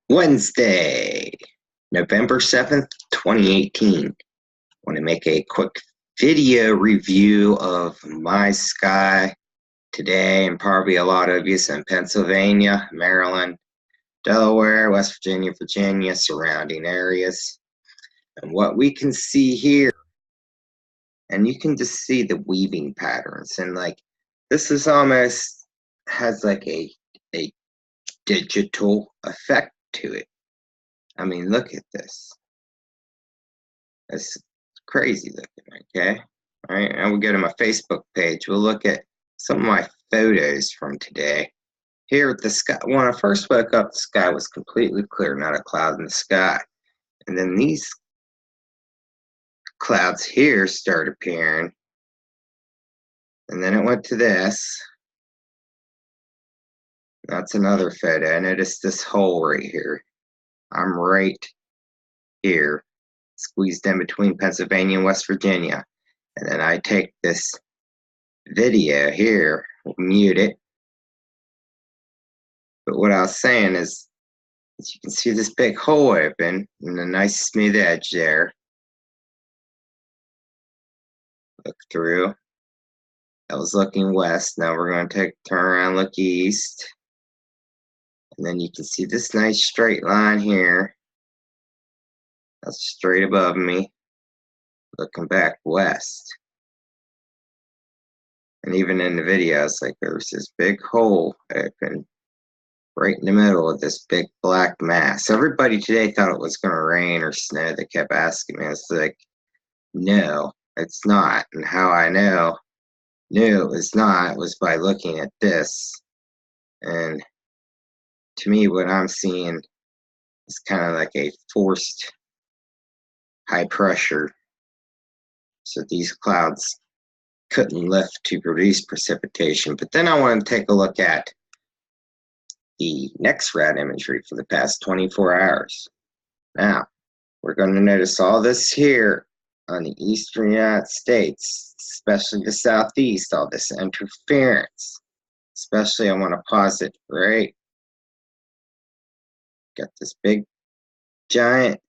Wednesday, November 7th, 2018. Want to make a quick video review of my sky today, and probably a lot of you in Pennsylvania, Maryland, Delaware, West Virginia, Virginia, surrounding areas. And what we can see here, and you can just see the weaving patterns, and like this is almost has like a digital effect to it. I mean, look at this. It's crazy looking, okay? All right, and we'll go to my Facebook page. We'll look at some of my photos from today. Here at the sky, when I first woke up, the sky was completely clear, not a cloud in the sky. And then these clouds here start appearing. And then it went to this. That's another photo. Notice this hole right here. I'm right here, squeezed in between Pennsylvania and West Virginia. And then I take this video here, we'll mute it. But what I was saying is you can see this big hole open and a nice smooth edge there. Look through. That was looking west. Now we're going to turn around, look east. And then you can see this nice straight line here. That's straight above me, looking back west. And even in the video, it's like there's this big hole open right in the middle of this big black mass. Everybody today thought it was going to rain or snow. They kept asking me. It's like, no, it's not. And how I knew it was not was by looking at this. And to me, what I'm seeing is kind of like a forced high pressure. So these clouds couldn't lift to produce precipitation. But then I want to take a look at the next rad imagery for the past 24 hours. Now, we're going to notice all this here on the eastern United States, especially the southeast, all this interference. Especially, I want to pause it right. Got this big, giant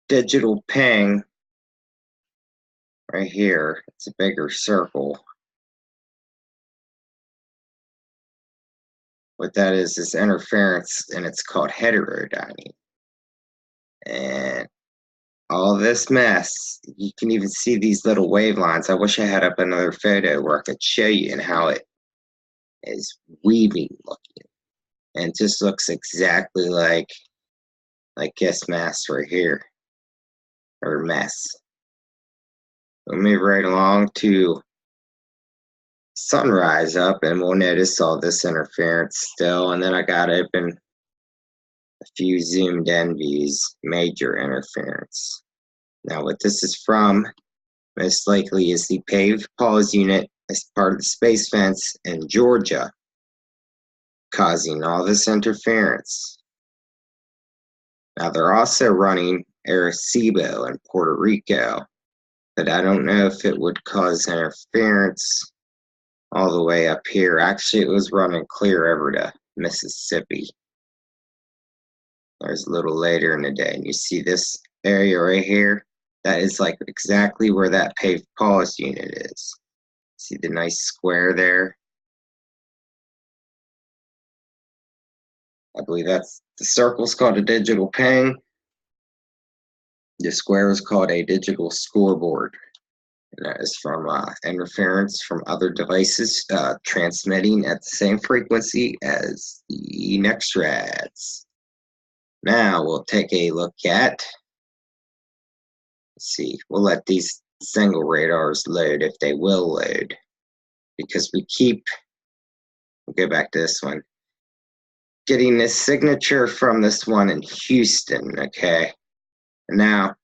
digital ping right here. It's a bigger circle. What that is interference, and it's called heterodyny. And all this mess, you can even see these little wave lines. I wish I had up another photo where I could show you and how it is weaving looking. And it just looks exactly like this mass right here, or mess. We'll move right along to sunrise up, and we'll notice all this interference still. And then I got open a few zoomed in views, major interference. Now what this is from, most likely, is the PAVE PAWS unit as part of the space fence in Georgia, causing all this interference. Now they're also running Arecibo in Puerto Rico, but I don't know if it would cause interference all the way up here. Actually, it was running clear over to Mississippi. There's a little later in the day, and you see this area right here. That is like exactly where that PAVE PAWS unit is. See the nice square there? I believe that's the circle's called a digital ping. The square is called a digital scoreboard. And that is from interference from other devices transmitting at the same frequency as the next rads. Now we'll take a look at, let's see, we'll let these single radars load if they will load, because we'll go back to this one, getting this signature from this one in Houston, okay? Now,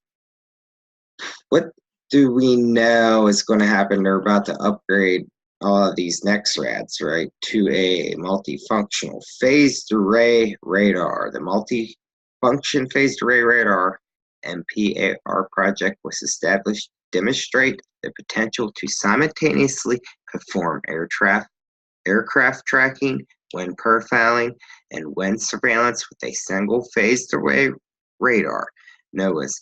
what do we know is going to happen? They're about to upgrade all of these next rads, right, to a multifunctional phased array radar. The multifunction phased array radar MPAR project was established to demonstrate the potential to simultaneously perform aircraft tracking, wind profiling, and wind surveillance with a single phased array radar. NOAA's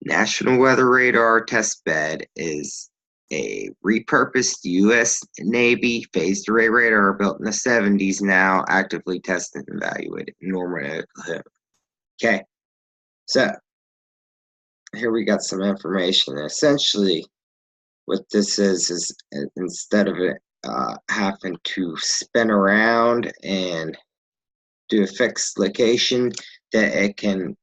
National Weather Radar Test Bed is a repurposed U.S. Navy phased array radar built in the 70s, now actively tested and evaluated in Norman, Oklahoma. Okay, so here we got some information. Essentially, what this is instead of it having to spin around and do a fixed location, that it can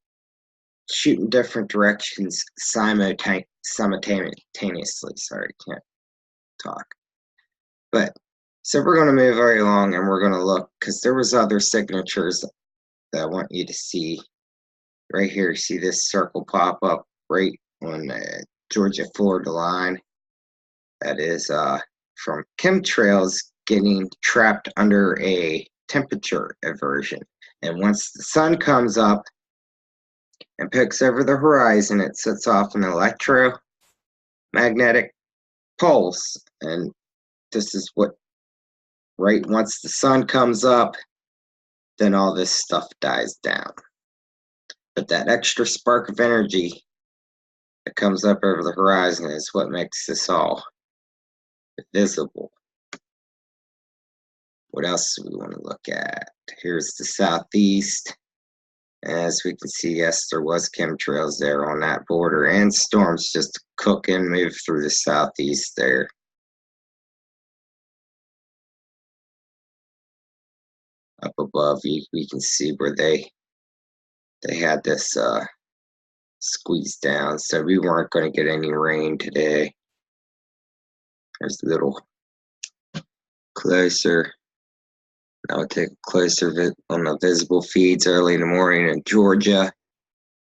shoot in different directions simultaneously. Sorry, can't talk. But so we're going to move very along, and we're going to look, because there was other signatures that I want you to see. Right here, see this circle pop up right on the Georgia-Florida line. That is from chemtrails getting trapped under a temperature inversion. And once the sun comes up and picks over the horizon, it sets off an electromagnetic pulse. And this is what, right once the sun comes up, then all this stuff dies down. But that extra spark of energy that comes up over the horizon is what makes this all visible. What else do we want to look at? Here's the southeast. As we can see, yes, there was chemtrails there on that border, and storms just cooking, move through the southeast there. Up above, we can see where they had this squeezed down, so we weren't going to get any rain today. There's a little closer. I'll take a closer look on the visible feeds early in the morning in Georgia.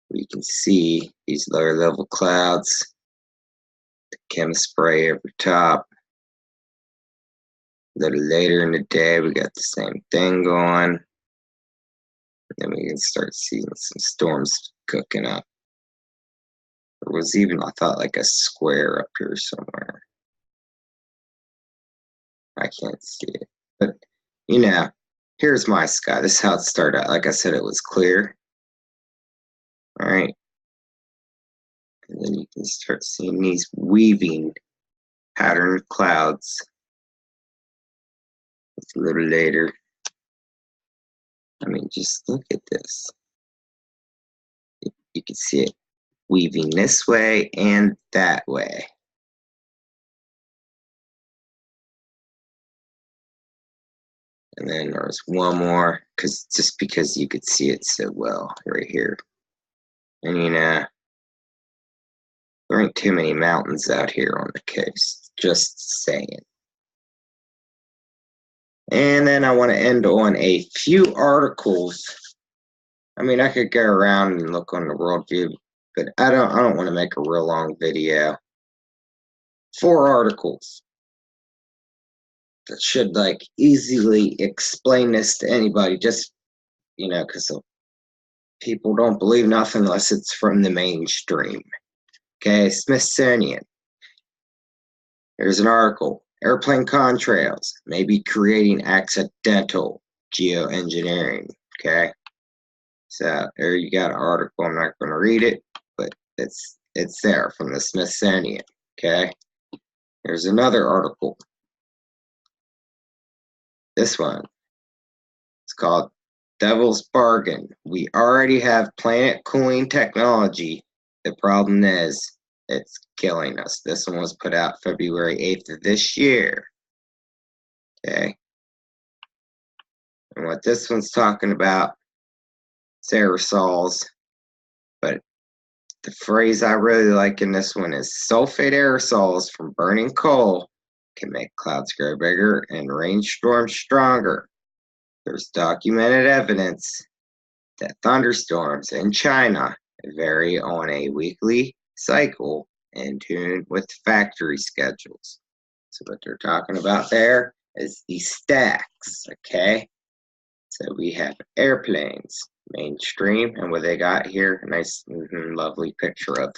We can see these lower level clouds, the chem spray over top. A little later in the day, we got the same thing going. And then we can start seeing some storms cooking up. There was even, I thought, like a square up here somewhere. I can't see it. But, you know, here's my sky. This is how it started out. Like I said, it was clear. All right. And then you can start seeing these weaving patterned clouds. It's a little later. I mean, just look at this. You can see it weaving this way and that way. And then there's one more, just because you could see it so well right here. And you know, there ain't too many mountains out here on the coast, just saying. And then I want to end on a few articles. I mean, I could go around and look on the worldview, but I don't want to make a real long video. 4 articles that should like easily explain this to anybody, just, you know, because people don't believe nothing unless it's from the mainstream. Okay, Smithsonian. Here's an article. Airplane contrails may be creating accidental geoengineering. Okay, so there you got an article. I'm not going to read it, but it's there from the Smithsonian. Okay, there's another article. This one. It's called Devil's Bargain. We already have planet cooling technology. The problem is it's killing us. This one was put out February 8th of this year. Okay. And what this one's talking about is aerosols. But the phrase I really like in this one is sulfate aerosols from burning coal can make clouds grow bigger and rainstorms stronger. There's documented evidence that thunderstorms in China vary on a weekly cycle in tune with factory schedules. So what they're talking about there is the stacks, okay? So we have airplanes, mainstream, and what they got here, a nice, lovely picture of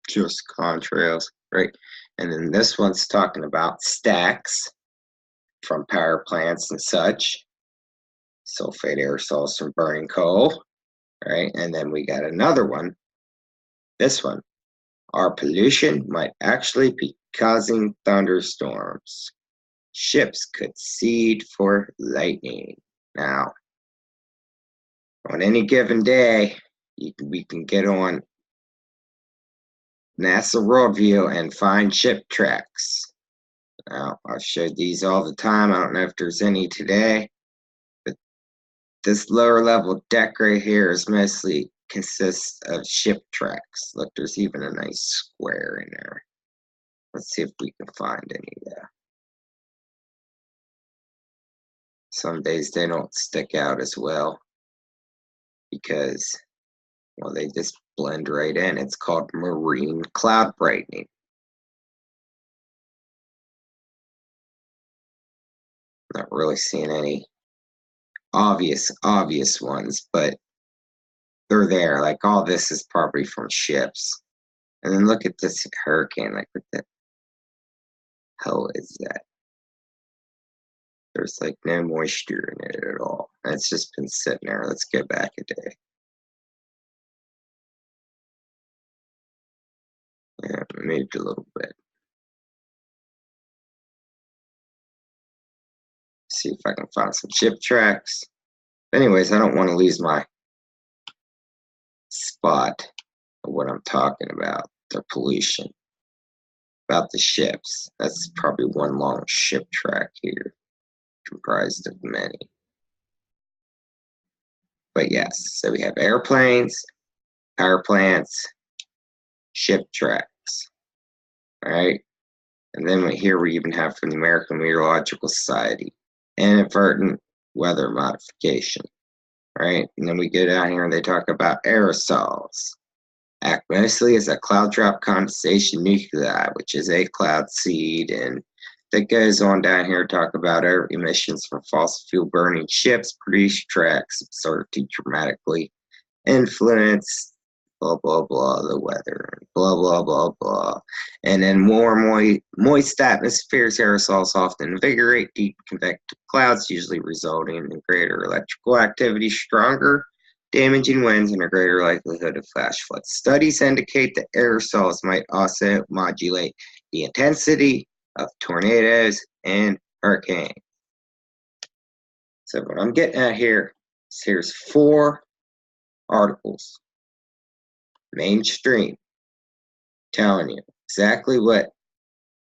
just contrails, right? And then this one's talking about stacks from power plants and such. sulfate aerosols from burning coal, right? And then we got another one, this one. Our pollution might actually be causing thunderstorms. Ships could seed for lightning. Now, on any given day, we can get on NASA Worldview and find ship tracks. Now, I've showed these all the time. I don't know if there's any today, but this lower level deck right here is mostly consists of ship tracks. Look, there's even a nice square in there. Let's see if we can find any there. Some days they don't stick out as well because, well, they just blend right in. It's called marine cloud brightening. Not really seeing any obvious ones, but they're there. Like all this is probably from ships. And then look at this hurricane. Like, what the hell is that? There's like no moisture in it at all. And it's just been sitting there. Let's go back a day. Yeah, moved a little bit. See if I can find some ship tracks. Anyways, I don't want to lose my spot of what I'm talking about, the pollution. About the ships. That's probably one long ship track here, comprised of many. But yes, so we have airplanes, power plants, ship tracks. All right. And then here we even have from the American Meteorological Society, inadvertent weather modification. Right. And then we go down here and they talk about aerosols. Act mostly as a cloud drop condensation nuclei, which is a cloud seed, and that goes on down here to talk about air emissions from fossil fuel burning ships, produce tracks, absorb to dramatically influence blah blah blah the weather, blah blah blah blah. And then more moist atmospheres, aerosols often invigorate deep convective clouds, usually resulting in greater electrical activity, stronger damaging winds, and a greater likelihood of flash floods. Studies indicate that aerosols might also modulate the intensity of tornadoes and hurricanes. So what I'm getting at here is here's 4 articles, mainstream, telling you exactly what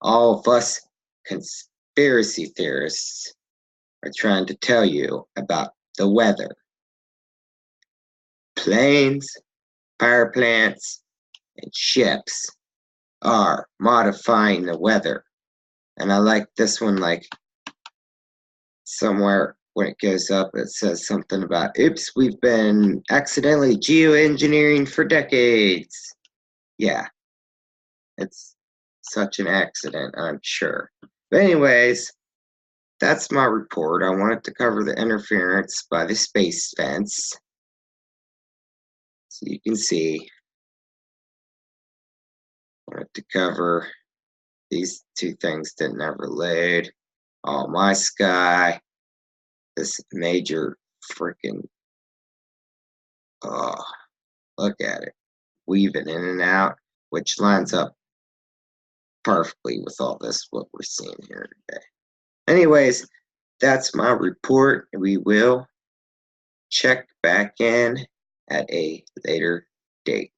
all of us conspiracy theorists are trying to tell you about the weather. Planes, power plants, and ships are modifying the weather. And I like this one, like somewhere when it goes up, it says something about, oops, we've been accidentally geoengineering for decades. Yeah, it's such an accident, I'm sure. But anyways, that's my report. I wanted to cover the interference by the space fence. So you can see, I wanted to cover these 2 things that never load. All my sky, this major freaking, look at it, weaving in and out, which lines up perfectly with all this, what we're seeing here today. Anyways, that's my report. We will check back in at a later date.